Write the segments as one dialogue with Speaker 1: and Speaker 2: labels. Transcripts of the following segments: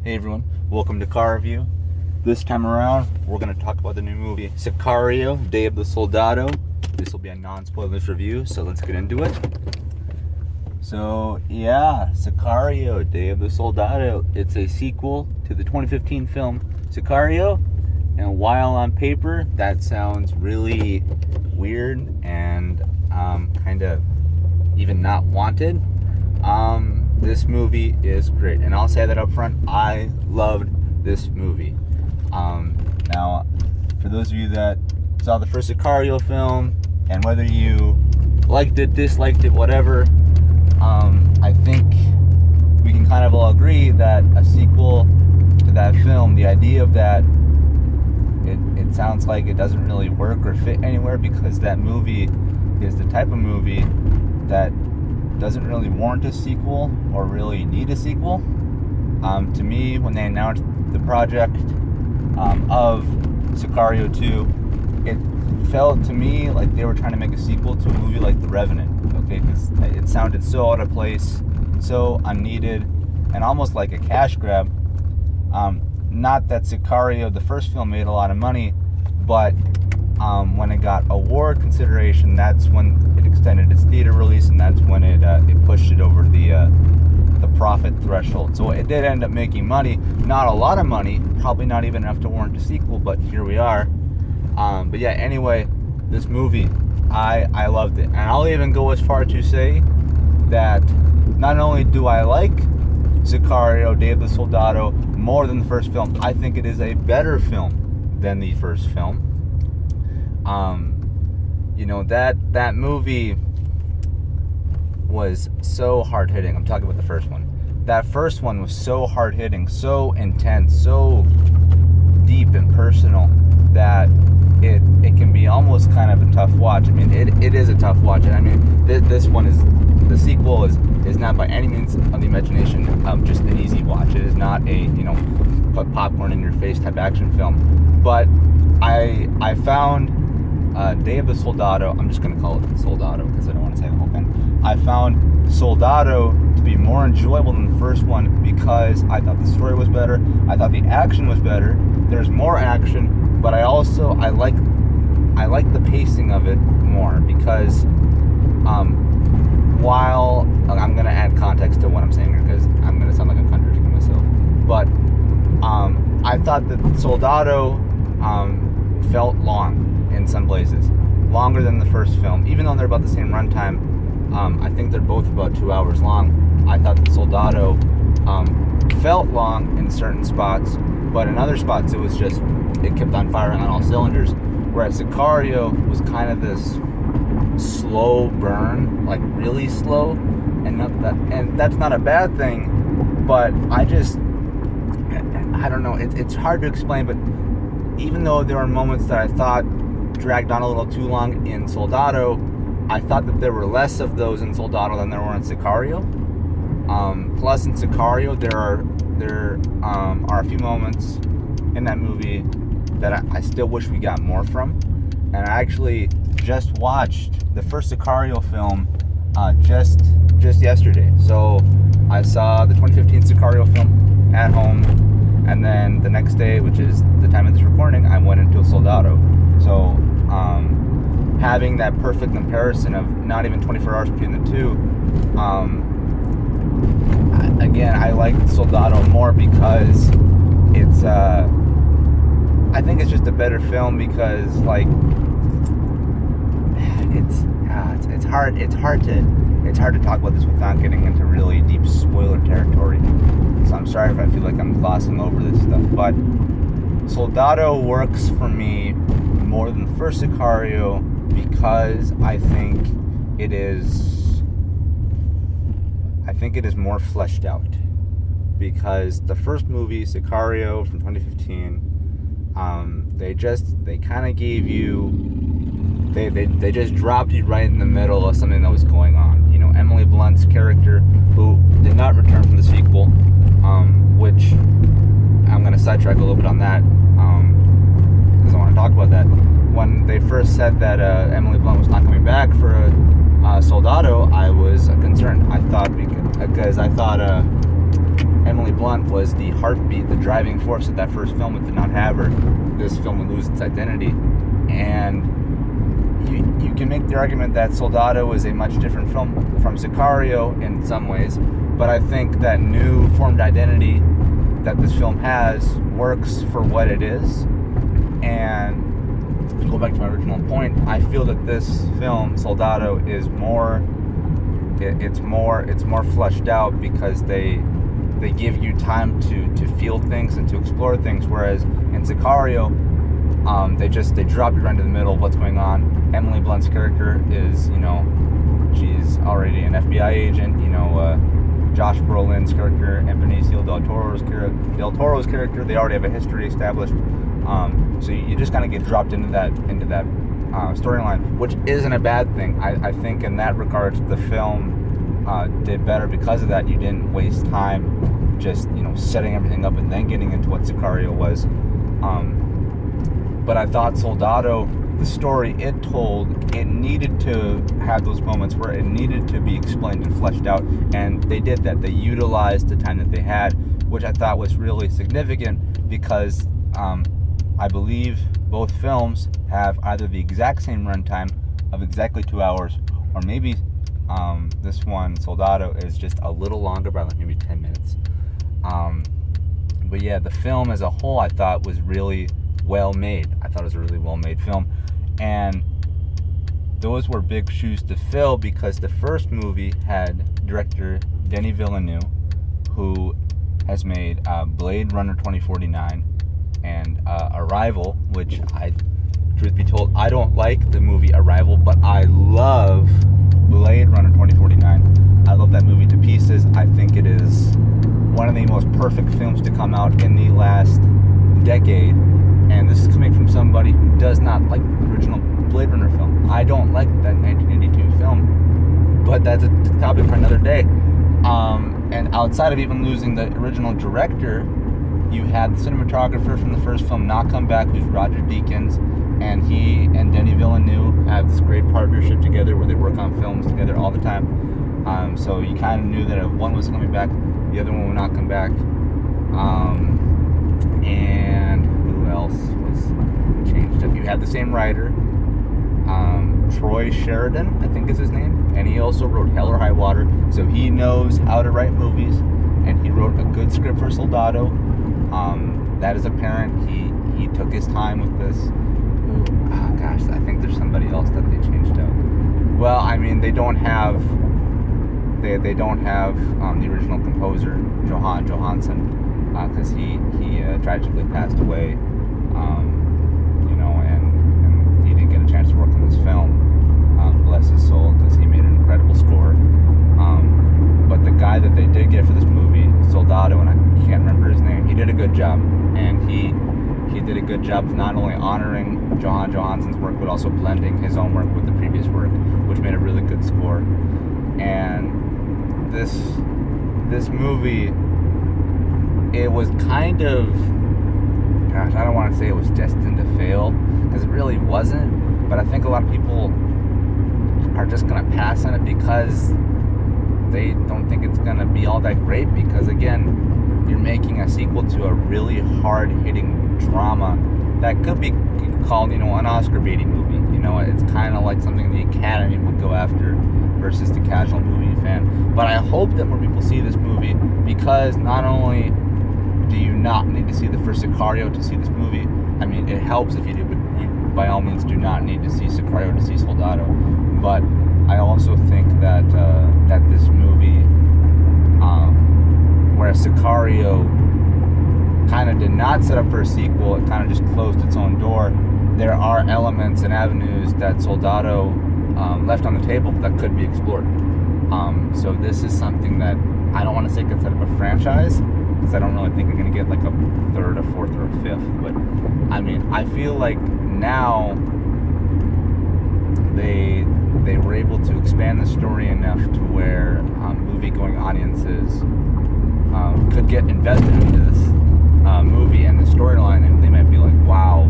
Speaker 1: Hey everyone, welcome to Car Review. This time around, we're going to talk about the new movie Sicario, Day of the Soldado. This will be a non-spoilers review, so let's get into it. So yeah, Sicario, Day of the Soldado. It's a sequel to the 2015 film Sicario, and while on paper that sounds really weird and kind of even not wanted, this movie is great, and I'll say that up front. I loved this movie. Now, for those of you that saw the first Sicario film, and whether you liked it, disliked it, whatever, I think we can kind of all agree that a sequel to that film, the idea of that, it sounds like it doesn't really work or fit anywhere, because that movie is the type of movie that doesn't really warrant a sequel or really need a sequel. To me, when they announced the project of Sicario 2, it felt to me like they were trying to make a sequel to a movie like The Revenant, okay? Because it sounded so out of place, so unneeded, and almost like a cash grab. Not that Sicario, the first film, made a lot of money, but when it got award consideration, that's when it extended its theater release, and that's when it pushed it over the profit threshold. So it did end up making money, not a lot of money, probably not even enough to warrant a sequel, but here we are. But yeah, anyway, this movie, I loved it, and I'll even go as far to say that not only do I like Sicario, Day of the Soldado more than the first film, I think it is a better film than the first film. That movie was so hard-hitting. I'm talking about the first one. That first one was so hard-hitting, so intense, so deep and personal that it can be almost kind of a tough watch. I mean, it is a tough watch, and I mean, this one is, the sequel is not by any means of the imagination just an easy watch. It is not a, put popcorn in your face type action film. But I found Day of the Soldado, I'm just going to call it Soldado because I don't want to say the whole thing. I found Soldado to be more enjoyable than the first one because I thought the story was better. I thought the action was better. There's more action, but I like the pacing of it more because while I'm going to add context to what I'm saying here because I'm going to sound like I'm contradicting myself, but I thought that Soldado felt long in some places, longer than the first film, even though they're about the same runtime. I think they're both about 2 hours long. I thought that Soldado felt long in certain spots, but in other spots it kept on firing on all cylinders, whereas Sicario was kind of this slow burn, like really slow, and that's not a bad thing, but I don't know, it's hard to explain, but even though there were moments that I thought dragged on a little too long in Soldado, I thought that there were less of those in Soldado than there were in Sicario. Plus, in Sicario, there are a few moments in that movie that I still wish we got more from. And I actually just watched the first Sicario film just yesterday. So I saw the 2015 Sicario film at home, and then the next day, which is the time of this recording, I went into Soldado. So having that perfect comparison of not even 24 hours between the two, again, I like Soldado more because it's I think it's just a better film because like it's hard to talk about this without getting into really deep spoiler territory. So I'm sorry if I feel like I'm glossing over this stuff, but Soldado works for me more than the first Sicario because I think it is more fleshed out. Because the first movie, Sicario from 2015, they kind of gave you, they just dropped you right in the middle of something that was going on. Emily Blunt's character, who did not return from the sequel, which I'm going to sidetrack a little bit on that because I want to talk about that. When they first said that Emily Blunt was not coming back for Soldado, I was concerned. I thought Emily Blunt was the heartbeat, the driving force of that first film. It did not have her, this film would lose its identity. And you can make the argument that Soldado is a much different film from Sicario in some ways, but I think that new formed identity that this film has works for what it is. And to go back to my original point, I feel that this film, Soldado, is more fleshed out because they give you time to feel things and to explore things, whereas in Sicario, they drop you right into the middle of what's going on. Emily Blunt's character is, she's already an FBI agent. Josh Brolin's character and Benicio del Toro's character, they already have a history established. So you just kind of get dropped into that storyline, which isn't a bad thing. I think in that regard, the film did better because of that. You didn't waste time just setting everything up and then getting into what Sicario was. But I thought Soldado, the story it told, it needed to have those moments where it needed to be explained and fleshed out, and they did that. They utilized the time that they had, which I thought was really significant because I believe both films have either the exact same runtime of exactly 2 hours, or maybe this one, Soldado, is just a little longer by like maybe 10 minutes. But yeah, the film as a whole I thought was really well made. I thought it was a really well made film, and those were big shoes to fill because the first movie had director Denis Villeneuve, who has made Blade Runner 2049 and Arrival, which truth be told, I don't like the movie Arrival, but I love Blade Runner 2049. I love that movie to pieces. I think it is one of the most perfect films to come out in the last decade. And this is coming from somebody who does not like the original Blade Runner film. I don't like that 1982 film, but that's a topic for another day. And outside of even losing the original director, you had the cinematographer from the first film not come back, who's Roger Deakins, and he and Denis Villeneuve have this great partnership together where they work on films together all the time. So you kind of knew that if one was coming back, the other one would not come back. And who else was changed up? You had the same writer, Troy Sheridan, I think is his name, and he also wrote Hell or High Water, so he knows how to write movies, and he wrote a good script for Soldado. That is apparent. He took his time with this. Oh gosh, I think there's somebody else that they changed out. Well, I mean, they don't have the original composer Johan Johansson, because he tragically passed away, and he didn't get a chance to work on this film. Bless his soul, because he made an incredible score. But the guy that they did get for this movie, Soldado, and I can't remember his name, he did a good job, and he did a good job of not only honoring Johan Johansson's work, but also blending his own work with the previous work, which made a really good score. And this movie, it was kind of, gosh, I don't want to say it was destined to fail, because it really wasn't, but I think a lot of people are just going to pass on it because they don't think it's going to be all that great, because again, you're making a sequel to a really hard-hitting drama that could be called, an Oscar-baiting movie. It's kind of like something the Academy would go after versus the casual movie fan. But I hope that more people see this movie, because not only do you not need to see the first Sicario to see this movie, I mean, it helps if you do, but you by all means do not need to see Sicario to see Soldado. But I also think that that this movie, whereas Sicario kind of did not set up for a sequel, it kind of just closed its own door, there are elements and avenues that Soldado left on the table that could be explored. So this is something that I don't want to say could set up a franchise, because I don't really think we're going to get like a third, a fourth, or a fifth. But I mean, I feel like now they were able to expand the story enough to where movie-going audiences could get invested into this movie and the storyline, and they might be like, wow,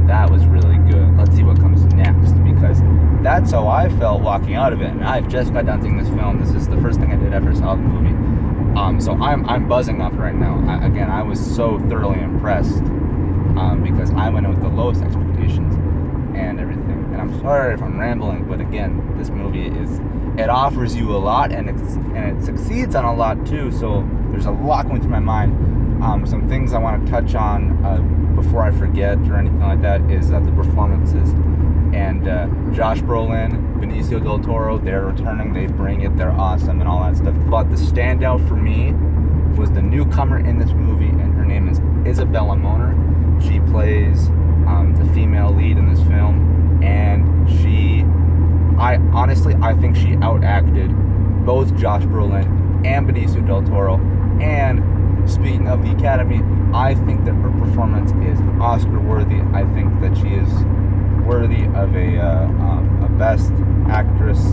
Speaker 1: that was really good. Let's see what comes next, because that's how I felt walking out of it. And I've just got done seeing this film. This is the first thing I did after I saw the movie. So I'm buzzing off right now. I was so thoroughly impressed because I went in with the lowest expectations and everything. And I'm sorry if I'm rambling, but again, this movie it offers you a lot, and it succeeds on a lot too. So there's a lot going through my mind. Some things I want to touch on before I forget or anything like that is the performances. And Josh Brolin, Benicio del Toro, they're returning, they bring it, they're awesome and all that stuff. But the standout for me was the newcomer in this movie, and her name is Isabella Moner. She plays the female lead in this film, and I think she outacted both Josh Brolin and Benicio del Toro. And speaking of the Academy, I think that her performance is Oscar worthy. I think that she is worthy of a Best Actress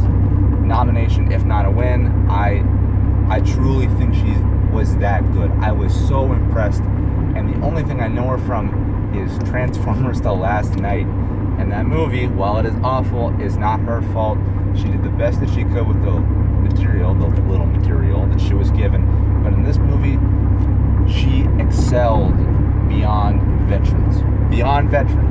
Speaker 1: nomination, if not a win. I truly think she was that good. I was so impressed, and the only thing I know her from is Transformers: The Last Night. And that movie, while it is awful, is not her fault. She did the best that she could with the material, the little material that she was given. But in this movie, she excelled beyond veterans.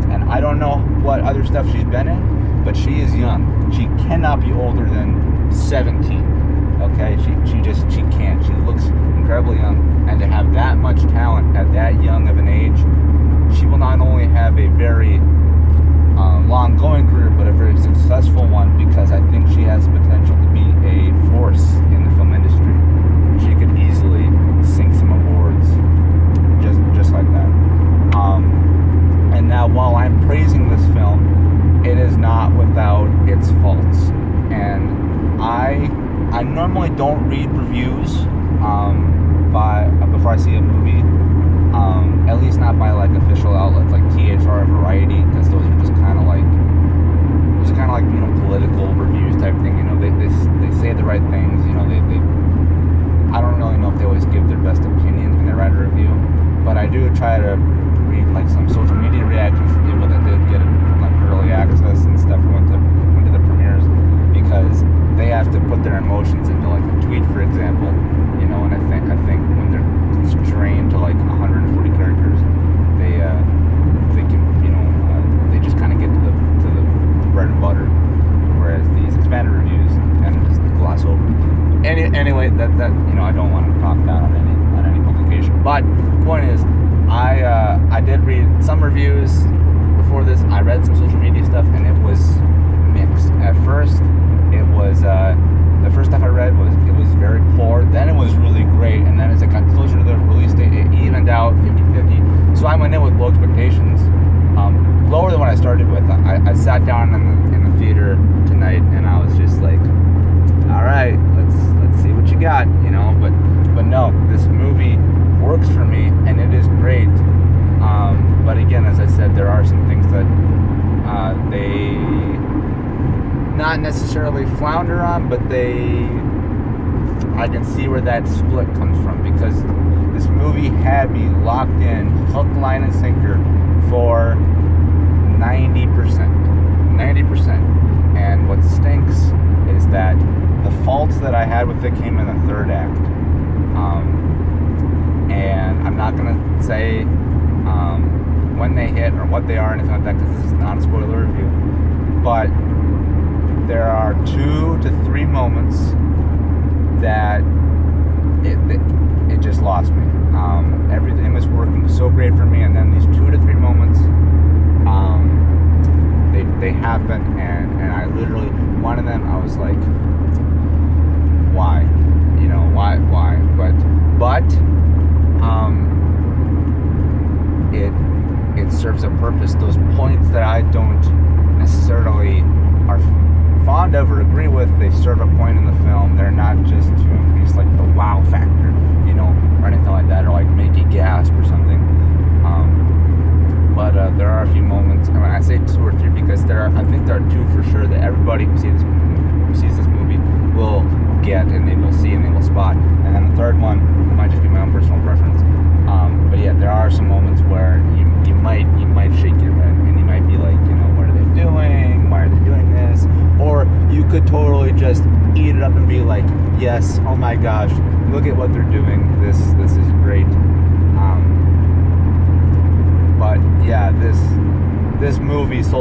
Speaker 1: And I don't know what other stuff she's been in, but she is young. She cannot be older than 17. Okay? She can't. She looks incredibly young. And to have that much talent at that young of an age, she will not only have a very long-going career, but a very successful one, because I think she has the potential to be a force in the film industry. She could easily sink some awards just like that. And now, while I'm praising this film, it is not without its faults. And I normally don't read reviews before I see a movie. At least not by like official outlets like THR, Variety, because those are just kind of like political reviews type thing. They say the right things. They I don't really know if they always give their best opinions when they write a review, but I do try to read like some social media reactions to people that did get it from like early access and stuff, went to the premieres, because they have to put their emotions into like a tweet, for example. And I think when they're constrained to like 140 characters, they can they just kind of get to the bread and butter, whereas these expanded reviews kind of just gloss over. Anyway, that I don't want to talk down on any publication. But the point is, I did read some reviews before this. I read some social media stuff, and it was mixed. At first, it was the first stuff I read was very poor. Then it was really great, and then as it got closer to the release date, it evened out 50-50. So I went in with low expectations, lower than what I started with. I sat down in the theater tonight, and I was just like, all right, let's see what you got, But no, this movie works for me, and it is great. But again, as I said, there are some things that they not necessarily flounder on, but I can see where that split comes from, because this movie had me locked in, hook, line, and sinker for 90%. And what stinks is that the faults that I had with it came in the third act. And I'm not going to say when they hit or what they are or anything like that, because this is not a spoiler review. But there are 2 to 3 moments that it just lost me. Everything was working so great for me, and then these 2 to 3 moments, they happened, and I literally, one of them, I was like, why? Why? But it serves a purpose. Those points that I don't necessarily are fond of or agree with, they serve a point in the film. They're not just to increase like the wow factor, or anything like that, or like make you gasp or something. But there are a few moments. I say 2 or 3 because I think there are 2 for sure that everybody who sees this movie will get, and they will see, and they will spot. And then the third one might just be my own personal preference. But yeah, there are some moments where you might shake your head, and you might be like, what are they doing? Why are they doing this? Or you could totally just eat it up and be like, yes, oh my gosh, look at what they're doing.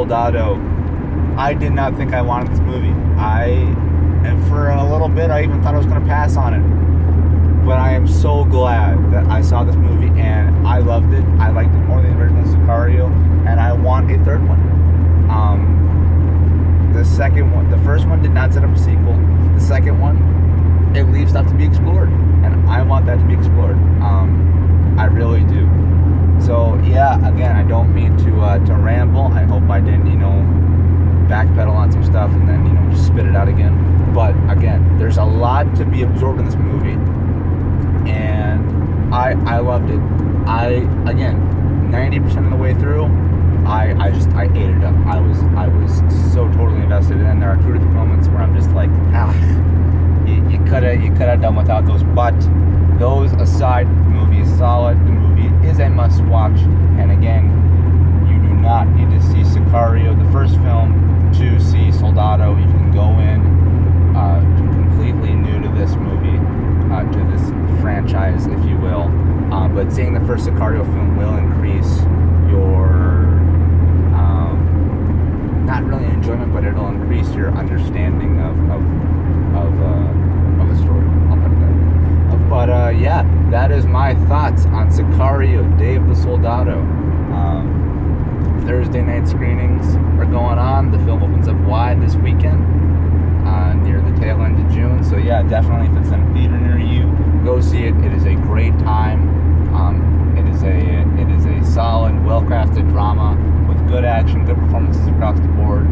Speaker 1: Soldado. I did not think I wanted this movie. And for a little bit, I even thought I was going to pass on it. But I am so glad that I saw this movie and I loved it. I liked it more than the original Sicario, and I want a third one. The second one, the first one did not set up a sequel. The second one, it leaves stuff to be explored, and I want that to be explored. I really do. So yeah, again, I don't mean to ramble. I hope I didn't, backpedal on some stuff and then, just spit it out again. But again, there's a lot to be absorbed in this movie, and I loved it. 90% of the way through, I ate it up. I was so totally invested in it. And there are 2 or 3 moments where I'm just like, you could have done without those. But those aside, the movie is solid. The movie is a must watch. And again, you do not need to see Sicario, the first film, to see Soldado. You can go in completely new to this movie, to this franchise, if you will. But seeing the first Sicario film will increase your not really enjoyment, but it'll increase your understanding of the story. I'll put it that way. But yeah, that is my thoughts on Sicario, Day of the Soldado. Thursday night screenings are going on. The film opens up wide this weekend, near the tail end of June. So yeah, definitely, if it's in a theater near you, go see it. It is a great time. It is a solid, well-crafted drama with good action, good performances across the board.